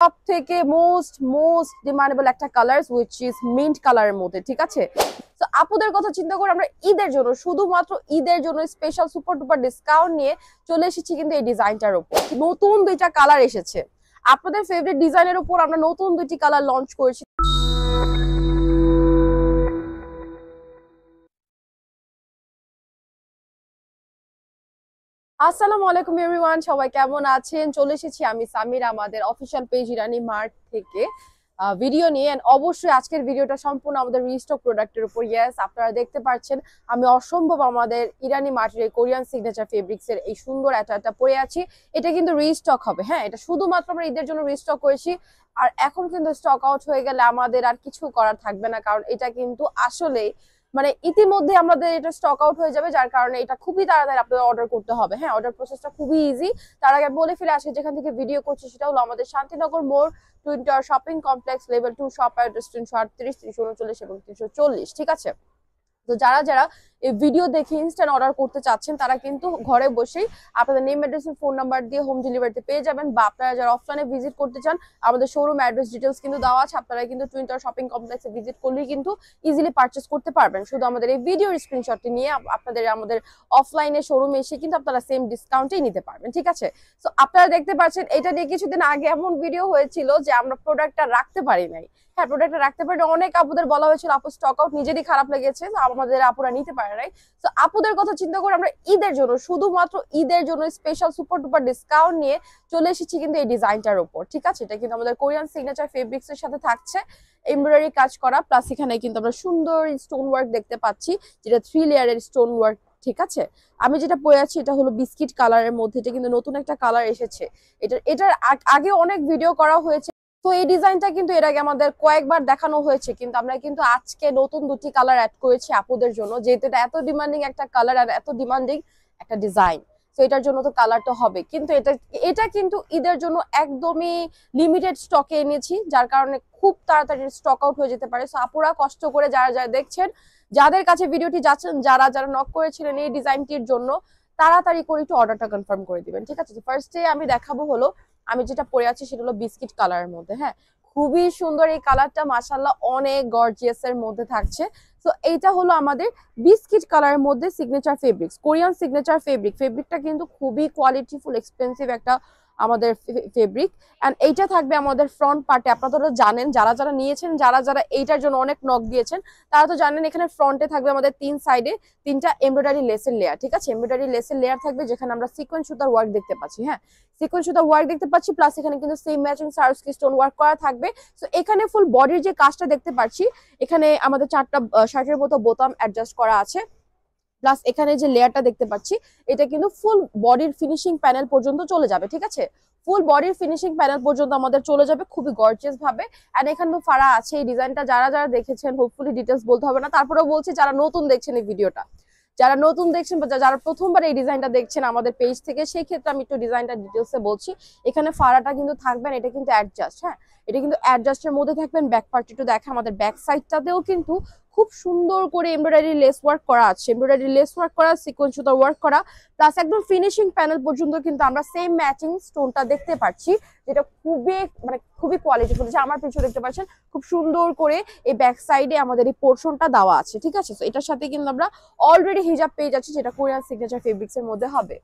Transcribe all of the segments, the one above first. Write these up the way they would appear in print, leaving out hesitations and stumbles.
সব থেকে most most demandable একটা কালার হুইচ ইজ মিন্ট কালারের মধ্যে, ঠিক আছে। তো আপুদের কথা চিন্তা করে আমরা ঈদের জন্য, শুধুমাত্র ঈদের জন্য স্পেশাল সুপার ডুপার ডিসকাউন্ট নিয়ে চলে এসেছি কিন্তু এই ডিজাইনটার উপর। নতুন দুইটা কালার এসেছে, আপনাদের ফেভারিট ডিজাইনের উপর আমরা নতুন দুইটি কালার লঞ্চ করেছি। আসসালামু আলাইকুম এভরিওয়ান, সবাই কেমন আছেন? চলে এসেছি আমি সামির আমাদের অফিসিয়াল পেজ ইরানি মার্ট থেকে ভিডিও নিয়ে। অবশ্যই আজকের ভিডিওটা সম্পূর্ণ আমাদের রিস্টক প্রোডাক্টের উপর। ইয়েস, আপনারা দেখতে পাচ্ছেন আমি অসম্ভব আমাদের ইরানি মার্টের কোরিয়ান সিগনেচার ফেব্রিক্স এর এই সুন্দর একটা পরে আছি। এটা কিন্তু রিস্টক হবে, হ্যাঁ, এটা শুধুমাত্র আমরা ঈদের জন্য রিস্টক করেছি। আর এখন কিন্তু স্টক আউট হয়ে গেলে আমাদের আর কিছু করার থাকবে না, কারণ এটা কিন্তু আসলে মানে ইতিমধ্যে আমাদের এটা স্টক আউট হয়ে যাবে, যার কারণে এটা খুবই তাড়াতাড়ি আপনাদের অর্ডার করতে হবে। হ্যাঁ, অর্ডার প্রসেসটা খুবই ইজি। তার আগে বলে ফেলে আজকে যেখান থেকে ভিডিও করছি সেটা হলো আমাদের শান্তিনগর মোড়, twin tower shopping complex, level 2, shop address 338, 339 এবং 340, ঠিক আছে। তো যারা যারা এই ভিডিও দেখে ইনস্ট্যান্ট অর্ডার করতে চাচ্ছেন তারা কিন্তু ঘরে বসেই আপনাদের নেম, অ্যাড্রেস, ফোন নাম্বার দিয়ে হোম ডেলিভারিতে পেয়ে যাবেন। বা আপনারা যারা অফলাইনে ভিজিট করতে চান, আমাদের শোরুম অ্যাড্রেস ডিটেলস কিন্তু দেওয়া আছে, আপনারা কিন্তু টুইন টাওয়ার শপিং কমপ্লেক্সে ভিজিট করলেই কিন্তু ইজিলি পারচেজ করতে পারবেন। শুধু আমাদের এই ভিডিওর স্ক্রিনশটটি নিয়ে আপনাদের আমাদের অফলাইনে শোরুমে এসে কিন্তু আপনারা সেম ডিসকাউন্টেই নিতে পারবেন, ঠিক আছে। তো আপনারা দেখতে পাচ্ছেন এটা নিয়ে কিছুদিন আগে এমন ভিডিও হয়েছিল যে আমরা প্রোডাক্টটা রাখতে পারি নাই। হ্যাঁ, প্রোডাক্টটা রাখতে পারি, অনেক আপুদের বলা হয়েছিল আপু স্টক আউট, নিজেরই খারাপ লেগেছে, আমাদের আপুরা নিতে পারে নাই। তো আপুদের কথা চিন্তা করে আমরা ঈদের জন্য, শুধুমাত্র ঈদের জন্য স্পেশাল সুপার ডুপার ডিসকাউন্ট নিয়ে চলে এসেছি কিন্তু এই ডিজাইনটার উপর, ঠিক আছে। এটা কিন্তু আমাদের কোরিয়ান সিগনেচার ফেব্রিক্স এর সাথে থাকছে এমব্রয়ডারি কাজ করা, প্লাস এখানে কিন্তু আমরা সুন্দর স্টোন ওয়ার্ক দেখতে পাচ্ছি, যেটা 3 লেয়ারের স্টোন ওয়ার্ক, ঠিক আছে। আমি যেটা পরে আছি এটা হলো বিস্কিট কালারের মধ্যে, এটা কিন্তু নতুন একটা কালার এসেছে। এটার আগে অনেক ভিডিও করা হয়েছে। তো এই ডিজাইনটা কিন্তু এর আগে আমাদের কয়েকবার দেখানো হয়েছে, কিন্তু আমরা কিন্তু আজকে নতুন দুটি কালার অ্যাড করেছি আপুদের জন্য, যেহেতু এটা এত ডিমান্ডিং একটা কালার আর এত ডিমান্ডিং একটা ডিজাইন। তো এটার জন্য তো কালার তো হবে, কিন্তু এটা কিন্তু ঈদের জন্য একদমই লিমিটেড স্টকে এনেছি, যার কারণে খুব তাড়াতাড়ি স্টক আউট হয়ে যেতে পারে। সো আপুরা কষ্ট করে যারা যারা দেখছেন, যাদের কাছে ভিডিওটি যাচ্ছেন, যারা যারা নক করেছিলেন এই ডিজাইনটির জন্য, তাড়াতাড়ি করে একটু অর্ডারটা কনফার্ম করে দিবেন, ঠিক আছে। ফার্স্টে আমি দেখাবো হলো আমি যেটা পরে আছি সেটা হলো বিস্কিট কালারের মধ্যে। হ্যাঁ, খুবই সুন্দর এই কালারটা, মাশাআল্লাহ অনেক গর্জিয়াস এর মধ্যে থাকছে। তো এইটা হলো আমাদের বিস্কিট কালারের মধ্যে সিগনেচার ফেব্রিক্স, কোরিয়ান সিগনেচার ফেব্রিকটা কিন্তু খুবই কোয়ালিটিফুল, এক্সপেন্সিভ একটা আমাদের ফেব্রিক। এন্ড এইটা থাকবে আমাদের ফ্রন্ট পার্টে। আপনারা তো জানেন, যারা যারা নিয়েছেন, যারা যারা এইটার জন্য অনেক নক দিয়েছেন, তারা তো জানেন এখানে ফ্রন্টে থাকবে আমাদের 3 সাইডে 3টা এমব্রয়ডারি লেসের লেয়ার, ঠিক আছে। এমব্রয়ডারি লেসের লেয়ার থাকবে, যেখানে আমরা সিকোয়েন্স সুতার ওয়ার্ক দেখতে পাচ্ছি। হ্যাঁ, সিকোয়েন্স সুতার ওয়ার্ক দেখতে পাচ্ছি, প্লাস এখানে কিন্তু সেম ম্যাচিং সারস্কি স্টোন ওয়ার্ক করা থাকবে। সো এখানে ফুল বডির যে কাজটা দেখতে পাচ্ছি, এখানে আমাদের 4টা শার্টের মতো বোতাম অ্যাডজাস্ট করা আছে, প্লাস এখানে যে লেয়ারটা দেখতে পাচ্ছি এটা কিন্তু ফুল বডির ফিনিশিং প্যানেল পর্যন্ত চলে যাবে, ঠিক আছে। ফুল বডির ফিনিশিং প্যানেল পর্যন্ত আমাদের চলে যাবে খুবই গর্জিয়াস ভাবে। এন্ড এখানে তো ফাড়া আছে। এই ডিজাইনটা যারা যারা দেখেছেন, হোপফুলি ডিটেলস বলতে হবে না, তারপরেও বলছি যারা নতুন দেখছেন এই ভিডিওটা, যারা নতুন দেখছেন বা যারা প্রথমবার এই ডিজাইনটা দেখছেন আমাদের পেজ থেকে, সেই ক্ষেত্রে আমি একটু ডিজাইনটা ডিটেলসে বলছি। এখানে ফাড়াটা কিন্তু থাকবেন, এটা কিন্তু অ্যাডজাস্ট, হ্যাঁ, এটা কিন্তু অ্যাডজাস্টের মধ্যে থাকবেন। ব্যাক পার্ট একটু দেখে, আমাদের ব্যাক সাইডটাতেও কিন্তু খুব সুন্দর করে এমব্রয়ডারি লেস ওয়ার্ক করা আছে, এমব্রয়ডারি লেস ওয়ার্ক করা, সিকোয়েন্স সুতার ওয়ার্ক করা, প্লাস একদম ফিনিশিং প্যানেল পর্যন্ত কিন্তু আমরা সেম ম্যাচিং স্টোনটা দেখতে পাচ্ছি, যেটা খুবই কোয়ালিটিফুল। যে আমার পিছনে দেখতে পাচ্ছেন খুব সুন্দর করে এই ব্যাক সাইডে আমাদের এই পোর্শনটা দেওয়া আছে, ঠিক আছে। তো এটার সাথে কিন্তু আমরা অলরেডি হিজাব পেয়ে যাচ্ছি, যেটা কোরিয়ান সিগনেচার ফেব্রিক্স এর মধ্যে হবে।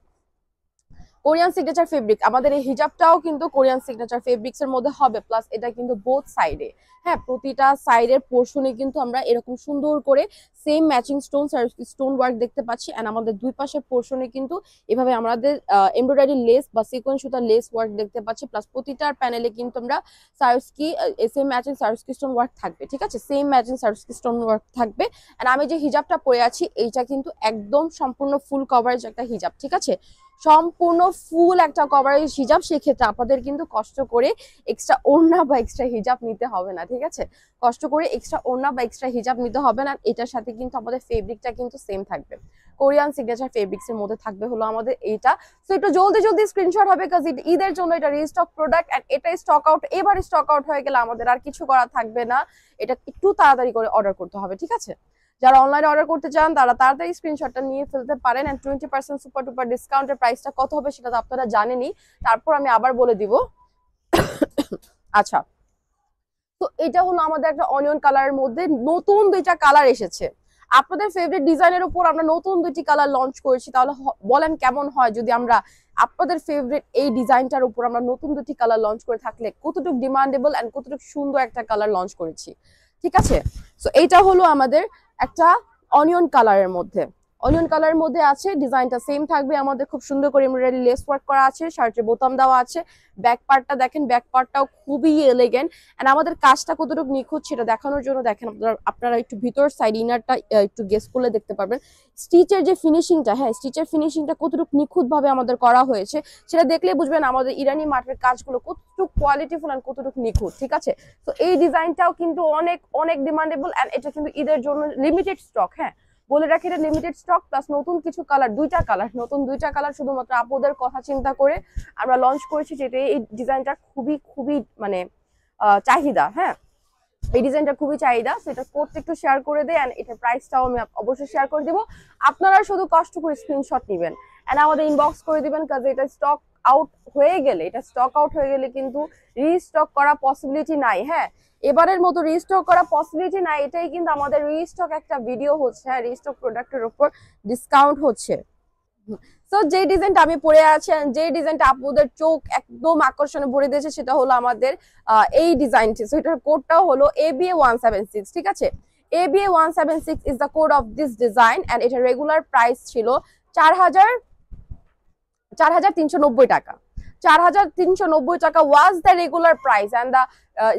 কোরিয়ান সিগনেচার ফেব্রিক, আমাদের এই হিজাবটাও কিন্তু কোরিয়ান সিগনেচার ফেব্রিক্স এর মধ্যে হবে, প্লাস এটা কিন্তু বোথ সাইডে, হ্যাঁ, প্রতিটা সাইডের পোর্শনে কিন্তু আমরা এরকম সুন্দর করে সেম ম্যাচিং স্টোন ওয়ার্ক দেখতে পাচ্ছি। এন্ড আমাদের দুই পাশের পোর্শনে কিন্তু এভাবে আমাদের এমব্রয়ডারি লেস বা সিকোয়েন্স সুতার লেস ওয়ার্ক দেখতে পাচ্ছি, প্লাস প্রতিটার প্যানেলে কিন্তু আমরা সারস্কি সেম ম্যাচিং সারস্কি স্টোন ওয়ার্ক থাকবে, ঠিক আছে, সেম ম্যাচিং সারস্কি স্টোন ওয়ার্ক থাকবে। এন্ড আমি যে হিজাবটা পরে আছি এইটা কিন্তু একদম সম্পূর্ণ ফুল কভারেজ একটা হিজাব, ঠিক আছে, সম্পূর্ণ ফুল একটা কভারেজ হিজাব। সেক্ষেত্রে আপনাদের কিন্তু কষ্ট করে এক্সট্রা ওড়না বা এক্সট্রা হিজাব নিতে হবে না, ঠিক আছে, কষ্ট করে এক্সট্রা ওড়না বা এক্সট্রা হিজাব নিতে হবে না। এটার সাথে কিন্তু আমাদের ফেব্রিকটা কিন্তু সেম থাকবে, কোরিয়ান সিগনেচার ফেব্রিক্স এর মধ্যে থাকবে হলো আমাদের এইটা। সো একটু জলদি জলদি স্ক্রিনশট হবে, কাজ ঈদের জন্য এটা রিস্টক প্রোডাক্ট। এন্ড এটা স্টক আউট, এবার স্টক আউট হয়ে গেলে আমাদের আর কিছু করা থাকবে না, এটা একটু তাড়াতাড়ি করে অর্ডার করতে হবে, ঠিক আছে। যারা অনলাইনে অর্ডার করতে চান তারা তাড়াতাড়ি স্ক্রিনশটটা নিয়ে ফেলতে পারেন। এন্ড 20% সুপার ডুপার ডিসকাউন্টের প্রাইসটা কত হবে সেটা তো আপনারা জানেনই, তারপর আমি আবার বলে দিব। আচ্ছা, তো এটা হলো আমাদের একটা অনিয়ন কালারের মধ্যে নতুন দুইটা কালার এসেছে। আপনাদের ফেভারিট ডিজাইনের উপর আমরা নতুন দুইটি কালার লঞ্চ করেছি, তাহলে বলেন কেমন হয় যদি আমরা আপনাদের ফেভারিট এই ডিজাইনটার উপর আমরা নতুন দুটি কালার লঞ্চ করে থাকলে কতটুকু ডিমান্ডেবল এন্ড কতটুকু সুন্দর একটা কালার লঞ্চ করেছি। ঠিক আছে, সো এইটা হলো আমাদের একটা অনিয়ন কালারের মধ্যে, অনিয়ন কালারের মধ্যে আছে, ডিজাইনটা সেম থাকবে আমাদের, খুব সুন্দর করে এমব্রয়ডারি লেস ওয়ার্ক করা আছে, শার্টের বোতাম দেওয়া আছে, ব্যাক পার্টটা দেখেন, ব্যাক পার্টটাও খুবই এলিগেন্ট এন্ড আমাদের কাজটা কতটুকু নিখুঁত সেটা দেখানোর জন্য দেখেন আপনারা একটু ভিতর সাইড ইনারটা একটু গেস করলে দেখতে পারবেন স্টিচের যে ফিনিশিংটা, হ্যাঁ স্টিচের ফিনিশিংটা কতটুকু নিখুঁত ভাবে আমাদের করা হয়েছে সেটা দেখলে বুঝবেন আমাদের ইরানি মার্টের কাজগুলো কতটুকু কোয়ালিটিফুল এন্ড কতটুকু নিখুঁত। ঠিক আছে, তো এই ডিজাইনটাও কিন্তু অনেক অনেক ডিমান্ডেবল এন্ড এটা কিন্তু ঈদের জন্য লিমিটেড স্টক। হ্যাঁ বলে রাখি এটা লিমিটেড স্টক, প্লাস নতুন কিছু কালার, নতুন দুইটা কালার শুধুমাত্র আপুদের কথা চিন্তা করে আমরা লঞ্চ করেছি, যেটা এই ডিজাইনটা খুবই খুবই মানে চাহিদা। হ্যাঁ এই ডিজাইনটা খুবই চাহিদা, সেটা কোডটা একটু শেয়ার করে দেয় এন্ড এটা প্রাইসটাও আমি অবশ্যই শেয়ার করে দিব। আপনারা শুধু কষ্ট করে স্ক্রিনশট নেবেন এন্ড আমাদের ইনবক্স করে দিবেন, কাজ এটা স্টক আউট হয়ে গেলে কিন্তু রিস্টক করা পসিবিলিটি নাই। হ্যাঁ এবারের মতো রিস্টক করা পসিবিলিটি নাই, এটাই কিন্তু আমাদের রিস্টক একটা ভিডিও হচ্ছে, হ্যাঁ রিস্টক প্রোডাক্টের উপর ডিসকাউন্ট হচ্ছে। সো যে ডিজাইনটা আমি পরে আছি, যে ডিজাইনটা আপুদের চোখ একদম আকর্ষণে ভরে দিয়েছে সেটা হলো আমাদের এই ডিজাইনটি। সো এটার কোডটাও হলো ABA176। ঠিক আছে, ABA176 is the code of this design and এটা রেগুলার প্রাইস ছিল 4,390 টাকা। 4,390 টাকা was the regular price and the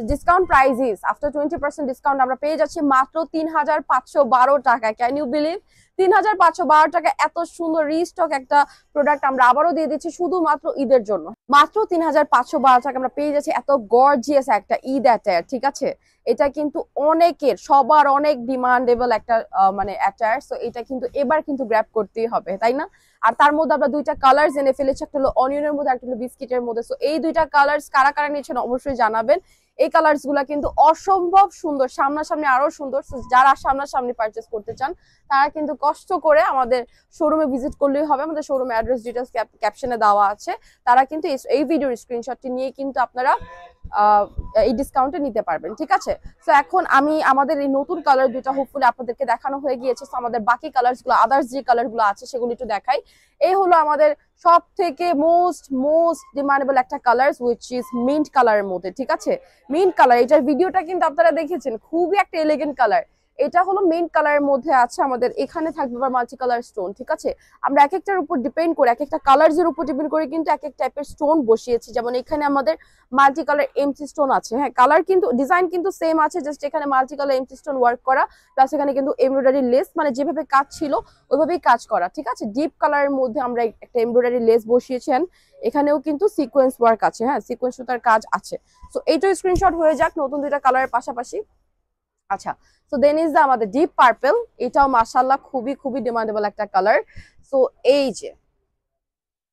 discount price is after 20% discount আমরা পেয়ে যাচ্ছি মাত্র 3,512 টাকা। ক্যান ইউ বিলিভ 3,512 টাকা এত সুন্দর রিস্টক একটা প্রোডাক্ট আমরা আবারও দিয়ে দিচ্ছি শুধুমাত্র ঈদের জন্য। মাত্র 3,512 টাকা আমরা পেয়ে যাচ্ছি এত গর্জিয়াস একটা ঈদ অ্যাটায়ার। ঠিক আছে, এটা কিন্তু অনেকের সবার অনেক ডিমান্ডেবল একটা মানে অ্যাটায়ার। সো এটা কিন্তু এবার কিন্তু গ্র্যাব করতেই হবে, তাই না? আর তার মধ্যে আমরা দুইটা কালার জেনে ফেলেছি, একটা হলো অনিয়নের মধ্যে, একটা হলো বিস্কিটের মধ্যে। সো এই দুইটা কালার্স কারা কারা নিয়েছেন অবশ্যই জানাবেন। এই কালার্স গুলা কিন্তু অসম্ভব সুন্দর, সামনাসামনি আরো সুন্দর। যারা সামনাসামনি পারচেস করতে চান তারা কিন্তু কষ্ট করে আমাদের শোরুমে ভিজিট করলেই হবে, আমাদের শোরুমে অ্যাড্রেস ডিটেলস ক্যাপশনে দেওয়া আছে। তারা কিন্তু এই ভিডিওর স্ক্রিনশটটি নিয়ে কিন্তু আপনারা এই ডিসকাউন্টে নিতে পারবেন। ঠিক আছে, তো এখন আমি আমাদের এই নতুন কালার দুটো হোপফুলি আপনাদেরকে দেখানো হয়ে গিয়েছে, তো আমাদের বাকি কালার্স গুলো, আদার্স যে কালার গুলো আছে সেগুলো একটু দেখাই। এই হলো আমাদের সব থেকে মোস্ট ডিমান্ডেবল একটা কালার, উইচ ইজ মিন্ট কালারের মধ্যে। ঠিক আছে, মিন্ট কালার, এটার ভিডিওটা কিন্তু আপনারা দেখেছেন, খুবই একটা এলিগেন্ট কালার। এটা হলো মেইন কালারের মধ্যে আছে, আমাদের এখানে থাকবে আবার মাল্টি কালার স্টোন। ঠিক আছে, আমরা এক একটার উপর ডিপেন্ড করে, এক একটা কালারসের উপর ডিপেন্ড করে কিন্তু এক এক টাইপের স্টোন বসিয়েছি। যেমন এখানে আমাদের মাল্টি কালার এমসি স্টোন আছে। হ্যাঁ কালার কিন্তু ডিজাইন কিন্তু সেম আছে, জাস্ট এখানে multi colour MC stone work করা, প্লাস এখানে কিন্তু এমব্রয়ডারি লেস, মানে যেভাবে কাজ ছিল ওইভাবেই কাজ করা। ঠিক আছে, ডিপ কালারের মধ্যে আমরা একটা এমব্রয়ডারি লেস বসিয়েছেন, এখানেও কিন্তু সিকোয়েন্স ওয়ার্ক আছে। হ্যাঁ সিকোয়েন্স সুতার কাজ আছে। সো এইটাও স্ক্রিনশট হয়ে যাক নতুন দুইটা কালারের পাশাপাশি। আচ্ছা, সো দেন ইজ দ্য আমাদের ডিপ পার্পল, এটাও মাশাআল্লাহ খুবই খুবই ডিমান্ডেবল একটা কালার। সো এই যে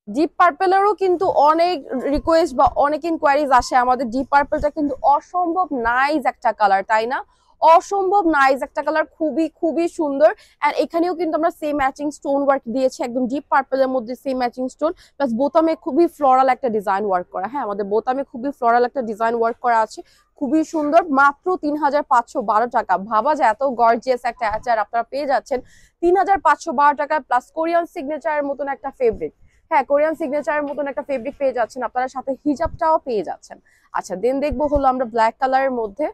ডিপ পার্পলেরও কিন্তু অনেক রিকোয়েস্ট বা অনেক ইনকোয়ারিজ আসে, আমাদের ডিপ পার্পলটা কিন্তু অসম্ভব নাইস একটা কালার, তাই না? অসম্ভব নাইস একটা কালার, খুবই খুবই সুন্দর। এন্ড এখানেও কিন্তু আমরা সেম ম্যাচিং স্টোন ওয়ার্ক দিয়েছি, একদম ডিপ পার্পলের মধ্যে সেম ম্যাচিং স্টোন, প্লাস বোতামে খুবই ফ্লোরাল একটা ডিজাইন ওয়ার্ক করা। হ্যাঁ আমাদের বোতামে খুবই ফ্লোরাল একটা ডিজাইন ওয়ার্ক করা আছে, খুবই সুন্দর। মাত্র 3,512 টাকা। ভাবা যায় এত গর্জিয়াস একটা অ্যাচার আপনারা পেয়ে যাচ্ছেন 3,512 টাকা, প্লাস কোরিয়ান সিগনেচারের মতন একটা ফেব্রিক। হ্যাঁ কোরিয়ান সিগনেচারের মতন একটা ফেব্রিক পেয়ে যাচ্ছেন আপনারা, সাথে হিজাবটাও পেয়ে যাচ্ছেন। আচ্ছা দেন দেখবো হলো আমরা ব্ল্যাক কালারের মধ্যে।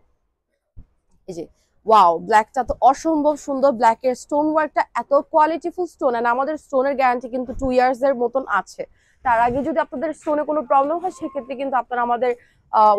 এই যে ওয়াও, ব্ল্যাকটা তো অসম্ভব সুন্দর, ব্ল্যাকের স্টোন ওয়ার্কটা এত কোয়ালিটিফুল স্টোন, এন্ড আমাদের স্টোনের গ্যারান্টি কিন্তু 2 ইয়ার্স এর মতন আছে। তার আগে যদি আপনাদের স্টোনে কোনো প্রবলেম হয় সেক্ষেত্রে কিন্তু আপনারা আমাদের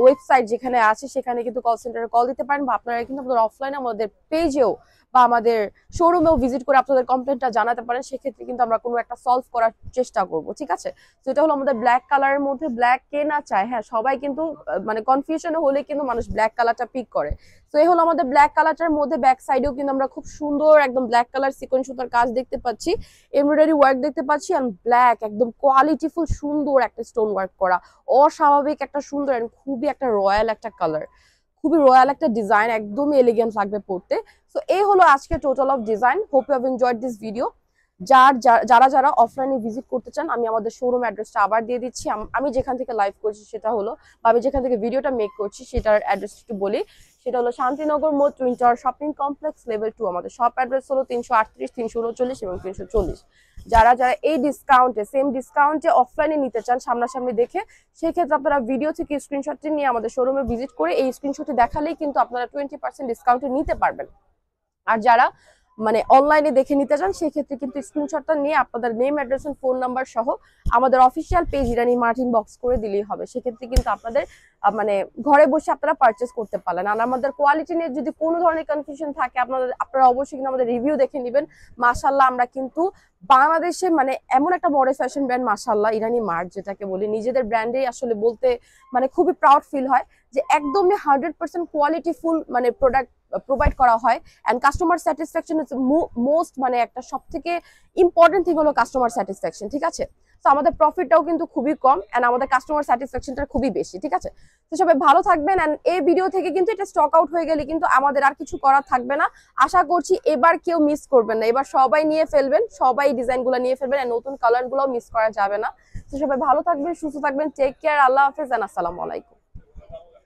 ওয়েবসাইট যেখানে আছে সেখানে কিন্তু কল সেন্টারে কল দিতে পারেন, বা আপনারা কিন্তু আপনাদের অফলাইনে আমাদের পেজেও বা আমাদের শোরুমেও ভিজিট করে আপনাদের কমপ্লেনটা জানাতে পারেন, সেক্ষেত্রে কিন্তু আমরা কোনো একটা সলভ করার চেষ্টা করব। ঠিক আছে, তো এটা হলো আমাদের ব্ল্যাক কালারের মধ্যে। ব্ল্যাক কে না চায়, হ্যাঁ সবাই কিন্তু মানে কনফিউশনে হলে কিন্তু মানুষ ব্ল্যাক কালারটা পিক করে। তো এই হলো আমাদের ব্ল্যাক কালারটার মধ্যে, ব্যাক সাইডেও কিন্তু আমরা খুব সুন্দর একদম ব্ল্যাক কালার সিকোয়েন্স সুতার কাজ দেখতে পাচ্ছি, এমব্রয়ডারি ওয়ার্ক দেখতে পাচ্ছি, এন্ড ব্ল্যাক একদম কোয়ালিটিফুল সুন্দর একটা স্টোন ওয়ার্ক করা, অস্বাভাবিক একটা সুন্দর এন্ড খুবই একটা রয়্যাল একটা কালার, খুবই রয়্যাল একটা ডিজাইন, একদমই এলিগেন্ট লাগবে পড়তে। সো এই হলো আজকে total of design. Hope you have enjoyed this video. যারা যারা অফলাইনে ভিজিট করতে চান, আমি আমাদের শোরুম অ্যাড্রেসটা আবার দিয়ে দিচ্ছি। আমি যেখান থেকে লাইভ করছি সেটা হলো, বা আমি যেখান থেকে ভিডিওটা মেক করছি সেটার অ্যাড্রেস একটু বলি। সেটা হলো শান্তিনগর মোড়, twin tower shopping complex, level 2। আমাদের শপ অ্যাড্রেস হলো 338, 339 এবং 340। যারা যারা এই ডিসকাউন্টে, সেম ডিসকাউন্টে অফলাইনে নিতে চান সামনাসামনি দেখে, সেই ক্ষেত্রে আপনারা ভিডিও থেকে স্ক্রিনশটটি নিয়ে আমাদের শোরুমে ভিজিট করে এই স্ক্রিনশটটি দেখালেই কিন্তু আপনারা 20% ডিসকাউন্টে নিতে পারবেন। আর যারা মানে অনলাইনে দেখে নিতে চান সেক্ষেত্রে কিন্তু স্ক্রিনশটটা নিয়ে আপনাদের name, address and phone number সহ আমাদের official page Irani mart inbox করে দিলেই হবে। সেক্ষেত্রে কিন্তু আপনাদের মানে ঘরে বসে আপনারা পারচেস করতে পারলেন। আর আমাদের কোয়ালিটি নিয়ে যদি কোনো ধরনের কনফিউশন থাকে আপনারা অবশ্যই কিন্তু আমাদের রিভিউ দেখে নেবেন। মাশাআল্লাহ, আমরা কিন্তু বাংলাদেশে মানে এমন একটা বড় ফ্যাশন ব্র্যান্ড মাশাআল্লাহ ইরানি মার্ট, যেটাকে বলি নিজেদের ব্র্যান্ডেই আসলে বলতে মানে খুবই প্রাউড ফিল হয় যে একদমই 100% কোয়ালিটিফুল মানে প্রোডাক্ট প্রোভাইড করা হয়। And customer satisfaction is most মানে একটা সব থেকে ইম্পর্টেন্ট থিং হলো কাস্টমার স্যাটিসফ্যাকশন, ঠিক আছে? তো আমাদের প্রফিটটাও কিন্তু খুবই কম এন্ড আমাদের কাস্টমার স্যাটিসফ্যাকশনটা খুবই বেশি, ঠিক আছে? তো সবাই ভালো থাকবেন। এন্ড এই ভিডিও থেকে কিন্তু এটা স্টক আউট হয়ে গেলে কিন্তু আমাদের আর কিছু করার থাকবে না। আশা করছি এবার কেউ মিস করবেন না, এবার সবাই নিয়ে ফেলবেন, সবাই ডিজাইনগুলো নিয়ে ফেলবেন, আর নতুন কালারগুলোও মিস করা যাবে না। তো সবাই ভালো থাকবেন, সুস্থ থাকবেন, টেক কেয়ার, আল্লাহ হাফেজ এন্ড আসসালামু আলাইকুম।